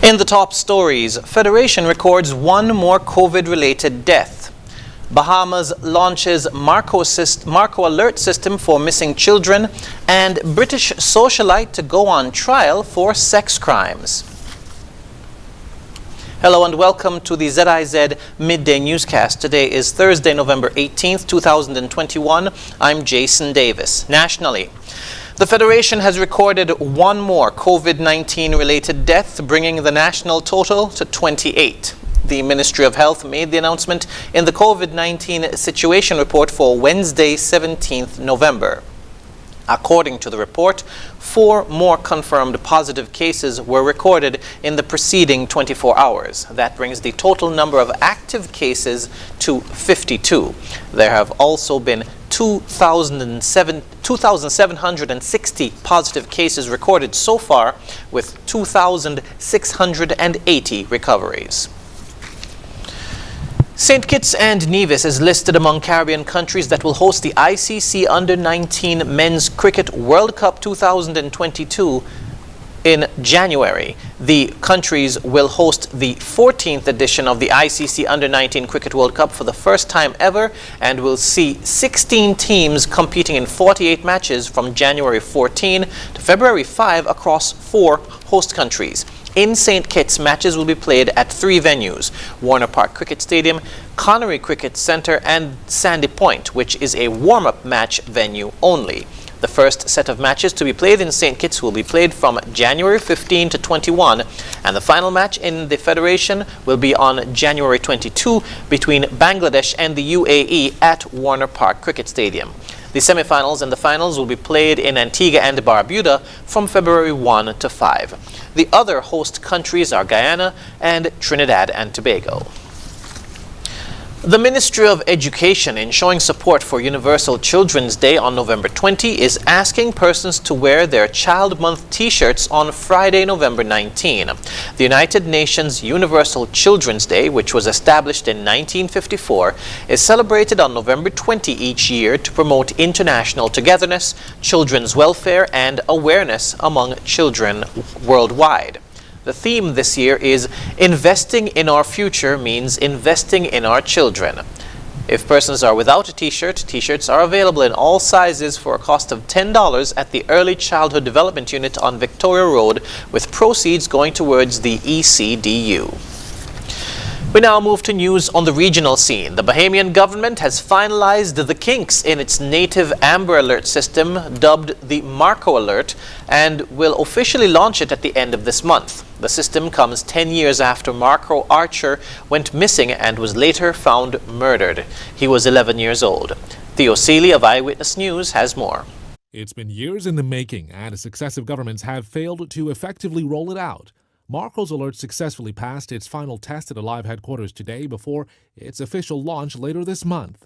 In the top stories, Federation records one more COVID-related death. Bahamas launches Marco alert system for missing children, and British socialite to go on trial for sex crimes. Hello and welcome to the ZIZ Midday Newscast. Today is Thursday, November 18th, 2021. I'm Jason Davis. Nationally, the Federation has recorded one more COVID-19 related death, bringing the national total to 28. The Ministry of Health made the announcement in the COVID-19 situation report for Wednesday, 17th November. According to the report, 4 more confirmed positive cases were recorded in the preceding 24 hours. That brings the total number of active cases to 52. There have also been 2,760 positive cases recorded so far, with 2,680 recoveries. St. Kitts and Nevis is listed among Caribbean countries that will host the ICC Under-19 Men's Cricket World Cup 2022 in January. The countries will host the 14th edition of the ICC Under-19 Cricket World Cup for the first time ever, and will see 16 teams competing in 48 matches from January 14 to February 5 across 4 host countries. In St. Kitts, matches will be played at 3 venues: Warner Park Cricket Stadium, Connery Cricket Centre and Sandy Point, which is a warm-up match venue only. The first set of matches to be played in St. Kitts will be played from January 15 to 21, and the final match in the Federation will be on January 22 between Bangladesh and the UAE at Warner Park Cricket Stadium. The semi-finals and the finals will be played in Antigua and Barbuda from February 1 to 5. The other host countries are Guyana and Trinidad and Tobago. The Ministry of Education, in showing support for Universal Children's Day on November 20, is asking persons to wear their Child Month T-shirts on Friday, November 19. The United Nations Universal Children's Day, which was established in 1954, is celebrated on November 20 each year to promote international togetherness, children's welfare, and awareness among children worldwide. The theme this year is "Investing in our future means investing in our children." If persons are without a t-shirt, t-shirts are available in all sizes for a cost of $10 at the Early Childhood Development Unit on Victoria Road, with proceeds going towards the ECDU. We now move to news on the regional scene. The Bahamian government has finalized the kinks in its native Amber Alert system, dubbed the Marco Alert, and will officially launch it at the end of this month. The system comes 10 years after Marco Archer went missing and was later found murdered. He was 11 years old. Theo Seeley of Eyewitness News has more. It's been years in the making, and successive governments have failed to effectively roll it out. Marco's Alert successfully passed its final test at Alive headquarters today before its official launch later this month.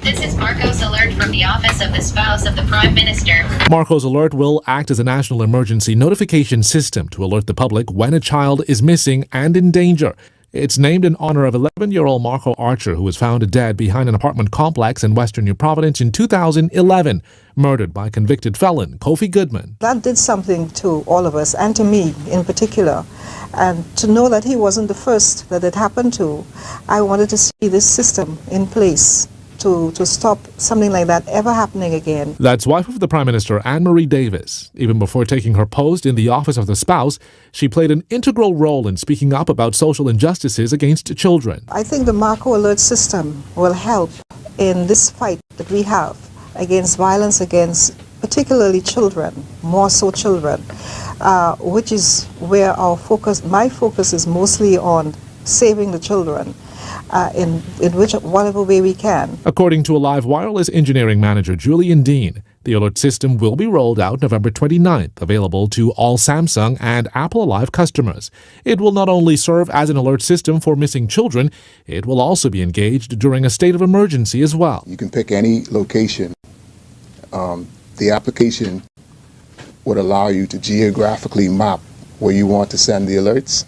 This is Marco's Alert from the Office of the Spouse of the Prime Minister. Marco's Alert will act as a national emergency notification system to alert the public when a child is missing and in danger. It's named in honor of 11-year-old Marco Archer, who was found dead behind an apartment complex in Western New Providence in 2011, murdered by convicted felon Kofi Goodman. That did something to all of us, and to me in particular. And to know that he wasn't the first that it happened to, I wanted to see this system in place to stop something like that ever happening again. That's wife of the Prime Minister, Anne-Marie Davis. Even before taking her post in the Office of the Spouse, she played an integral role in speaking up about social injustices against children. I think the Marco Alert system will help in this fight that we have against violence against particularly children, more so children, which is where my focus is mostly on saving the children. In whatever way we can. According to Alive Wireless Engineering Manager Julian Dean, the alert system will be rolled out November 29th, available to all Samsung and Apple Alive customers. It will not only serve as an alert system for missing children, it will also be engaged during a state of emergency as well. You can pick any location. The application would allow you to geographically map where you want to send the alerts.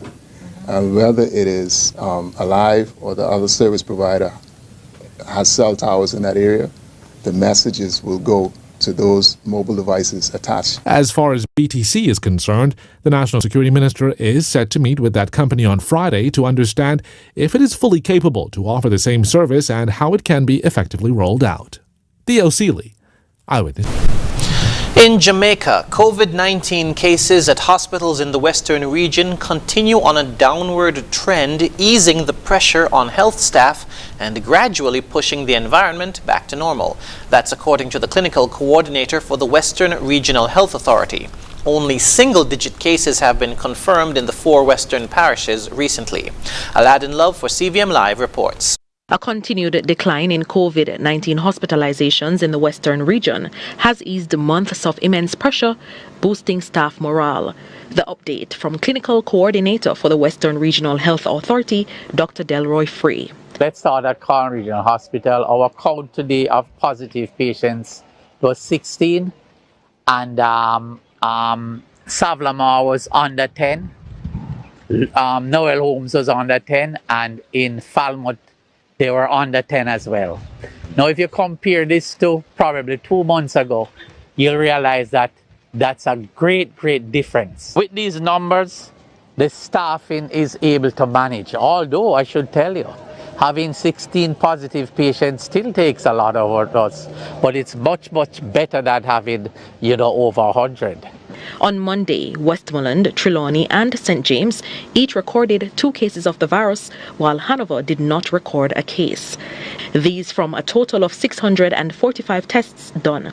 Whether it is Alive or the other service provider has cell towers in that area, the messages will go to those mobile devices attached. As far as BTC is concerned, the National Security Minister is set to meet with that company on Friday to understand if it is fully capable to offer the same service and how it can be effectively rolled out. Theo Seeley, Eyewitness. In Jamaica, COVID-19 cases at hospitals in the western region continue on a downward trend, easing the pressure on health staff and gradually pushing the environment back to normal. That's according to the clinical coordinator for the Western Regional Health Authority. Only single-digit cases have been confirmed in the 4 western parishes recently. Aladdin Love for CVM Live reports. A continued decline in COVID-19 hospitalizations in the western region has eased months of immense pressure, boosting staff morale. The update from Clinical Coordinator for the Western Regional Health Authority, Dr. Delroy Free. Let's start at Corn Regional Hospital. Our count today of positive patients was 16, and Savlamar was under 10, Noel Holmes was under 10, and in Falmouth they were under 10 as well. Now, if you compare this to probably 2 months ago, you'll realize that that's a great difference. With these numbers, the staffing is able to manage. Although, I should tell you, having 16 positive patients still takes a lot of us, but it's much better than having, over 100. On Monday, Westmoreland, Trelawney and St. James each recorded 2 cases of the virus, while Hanover did not record a case. These from a total of 645 tests done.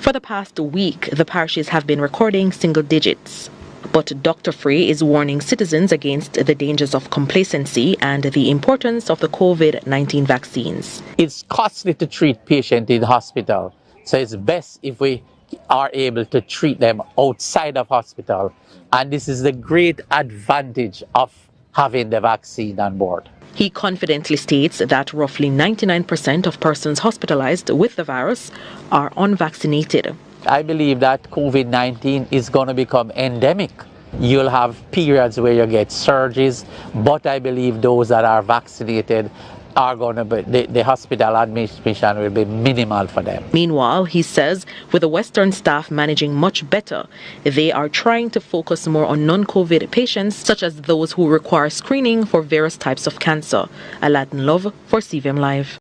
For the past week, the parishes have been recording single digits. But Dr. Free is warning citizens against the dangers of complacency and the importance of the COVID-19 vaccines. It's costly to treat patients in hospital, so it's best if we are able to treat them outside of hospital, and this is the great advantage of having the vaccine on board. He confidently states that roughly 99% of persons hospitalized with the virus are unvaccinated. I believe that COVID-19 is going to become endemic. You'll have periods where you get surges, but I believe those that are vaccinated are going to be, the hospital admission will be minimal for them. Meanwhile, he says, with the Western staff managing much better, they are trying to focus more on non-COVID patients, such as those who require screening for various types of cancer. Aladdin Love for CVM Live.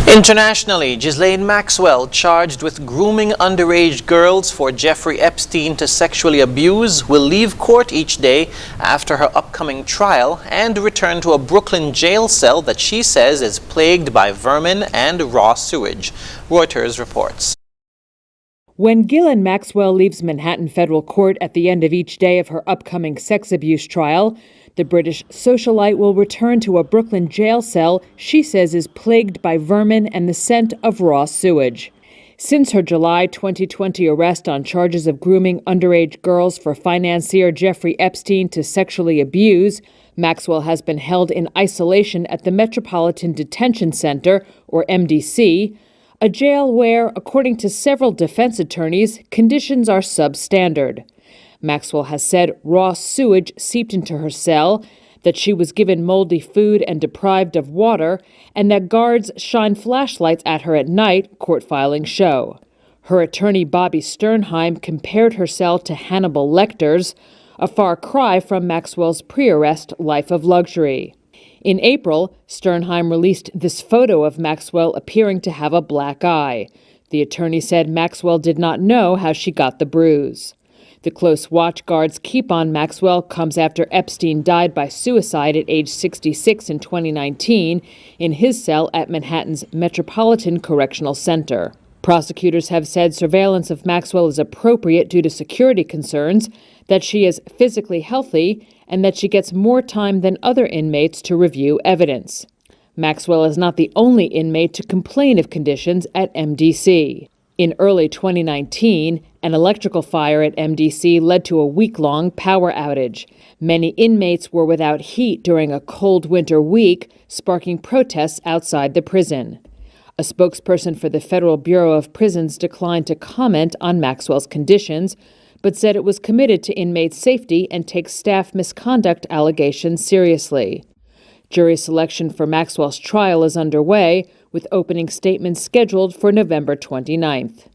Internationally, Ghislaine Maxwell, charged with grooming underage girls for Jeffrey Epstein to sexually abuse, will leave court each day after her upcoming trial and return to a Brooklyn jail cell that she says is plagued by vermin and raw sewage. Reuters reports. When Ghislaine Maxwell leaves Manhattan federal court at the end of each day of her upcoming sex abuse trial, the British socialite will return to a Brooklyn jail cell she says is plagued by vermin and the scent of raw sewage. Since her July 2020 arrest on charges of grooming underage girls for financier Jeffrey Epstein to sexually abuse, Maxwell has been held in isolation at the Metropolitan Detention Center, or MDC, a jail where, according to several defense attorneys, conditions are substandard. Maxwell has said raw sewage seeped into her cell, that she was given moldy food and deprived of water, and that guards shine flashlights at her at night, court filings show. Her attorney Bobby Sternheim compared her cell to Hannibal Lecter's, a far cry from Maxwell's pre-arrest life of luxury. In April, Sternheim released this photo of Maxwell appearing to have a black eye. The attorney said Maxwell did not know how she got the bruise. The close watch guards keep on Maxwell comes after Epstein died by suicide at age 66 in 2019 in his cell at Manhattan's Metropolitan Correctional Center. Prosecutors have said surveillance of Maxwell is appropriate due to security concerns, that she is physically healthy, and that she gets more time than other inmates to review evidence. Maxwell is not the only inmate to complain of conditions at MDC. In early 2019, an electrical fire at MDC led to a week-long power outage. Many inmates were without heat during a cold winter week, sparking protests outside the prison. A spokesperson for the Federal Bureau of Prisons declined to comment on Maxwell's conditions, but said it was committed to inmate safety and takes staff misconduct allegations seriously. Jury selection for Maxwell's trial is underway, with opening statements scheduled for November 29th.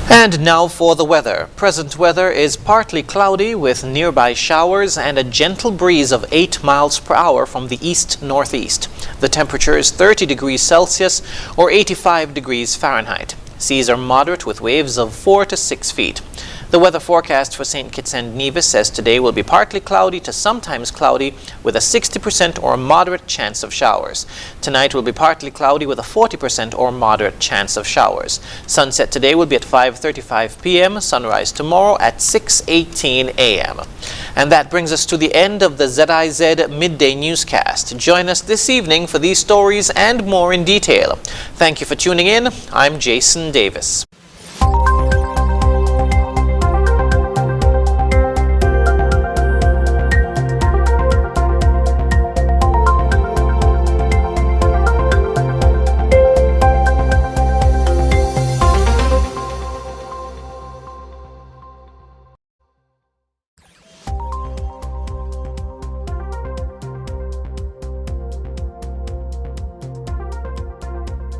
And now for the weather. Present weather is partly cloudy with nearby showers and a gentle breeze of 8 miles per hour from the east-northeast. The temperature is 30 degrees Celsius or 85 degrees Fahrenheit. Seas are moderate with waves of 4 to 6 feet. The weather forecast for St. Kitts and Nevis says today will be partly cloudy to sometimes cloudy with a 60% or moderate chance of showers. Tonight will be partly cloudy with a 40% or moderate chance of showers. Sunset today will be at 5:35 p.m., sunrise tomorrow at 6:18 a.m. And that brings us to the end of the ZIZ Midday Newscast. Join us this evening for these stories and more in detail. Thank you for tuning in. I'm Jason Davis.